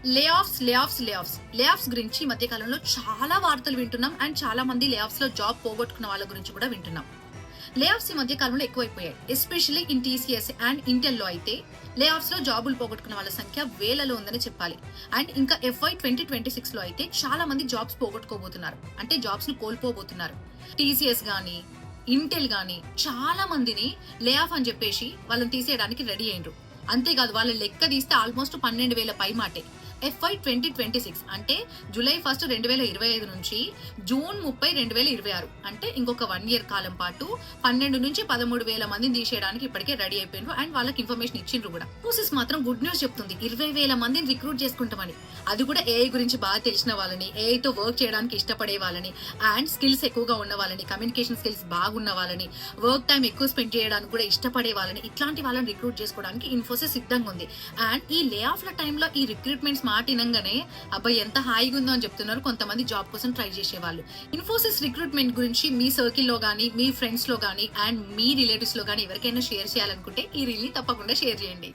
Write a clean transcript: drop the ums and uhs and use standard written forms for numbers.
లే ఆఫ్స్ గురించి ఈ మధ్య కాలంలో చాలా వార్తలు వింటున్నాం. అండ్ చాలా మంది లే ఆఫ్స్ లో జాబ్ పోగొట్టుకున్న వాళ్ళ గురించి కూడా వింటున్నాం. లే ఆఫ్స్ ఈ మధ్య కాలంలో ఎక్కువైపోయాయి. Especially in TCS and Intel లో అయితే లే ఆఫ్స్ లో జాబులు పోగొట్టుకున్న వాళ్ళ సంఖ్య వేలలో ఉందని చెప్పాలి. అండ్ ఇంకా FY 2026 లో అయితే చాలా మంది జాబ్స్ పోగొట్టుకోబోతున్నారు. అంటే జాబ్స్ ను కోల్పోబోతున్నారు. టీసీఎస్ గానీ ఇంటెల్ గానీ చాలా మందిని లే ఆఫ్ అని చెప్పేసి వాళ్ళని తీసేయడానికి రెడీ అయ్యిండ్రు. అంతేకాదు వాళ్ళ లెక్క తీస్తే ఆల్మోస్ట్ 12,000 పై మాటే. FY 2026 అంటే జూలై 1, 2025 నుంచి జూన్ 30, 2026 అంటే ఇంకొక 1 ఇయర్ కాలం పాటు 12 నుంచి 13,000 మందిని తీసేయడానికి ఇప్పటికే రెడీ అయిపోయినారు. అండ్ వాళ్ళకి ఇన్ఫర్మేషన్ ఇచ్చిండ్రు కూడా. ఇన్ఫోసిస్ మాత్రం గుడ్ న్యూస్ చెప్తుంది, 20,000 మందిని రిక్రూట్ చేసుకుంటామని. అది కూడా ఏఐ గురించి బాగా తెలిసిన వాళ్ళని, AI తో వర్క్ చేయడానికి ఇష్టపడే వాళ్ళని, అండ్ స్కిల్స్ ఎక్కువగా ఉన్న వాళ్ళని, కమ్యూనికేషన్ స్కిల్స్ బాగున్న వాళ్ళని, వర్క్ టైం ఎక్కువ స్పెండ్ చేయడానికి కూడా ఇష్టపడే వాళ్ళని, ఇట్లాంటి వాళ్ళని రిక్రూట్ చేసుకోవడానికి ఇన్ఫోసిస్ సిద్ధంగా ఉంది. అండ్ ఈ లే ఆఫ్ల టైంలో ఈ రిక్రూట్మెంట్స్ మాట వినంగానే అబ్బాయి ఎంత హాయిగా ఉందో అని చెప్తున్నారు కొంతమంది జాబ్ కోసం ట్రై చేసేవాళ్ళు. ఇన్ఫోసిస్ రిక్రూట్మెంట్ గురించి మీ సర్కిల్లో గానీ, మీ ఫ్రెండ్స్ లో గానీ, అండ్ మీ రిలేటివ్స్ లో గానీ ఎవరికైనా షేర్ చేయాలనుకుంటే ఈ రీల్ ని తప్పకుండా షేర్ చేయండి.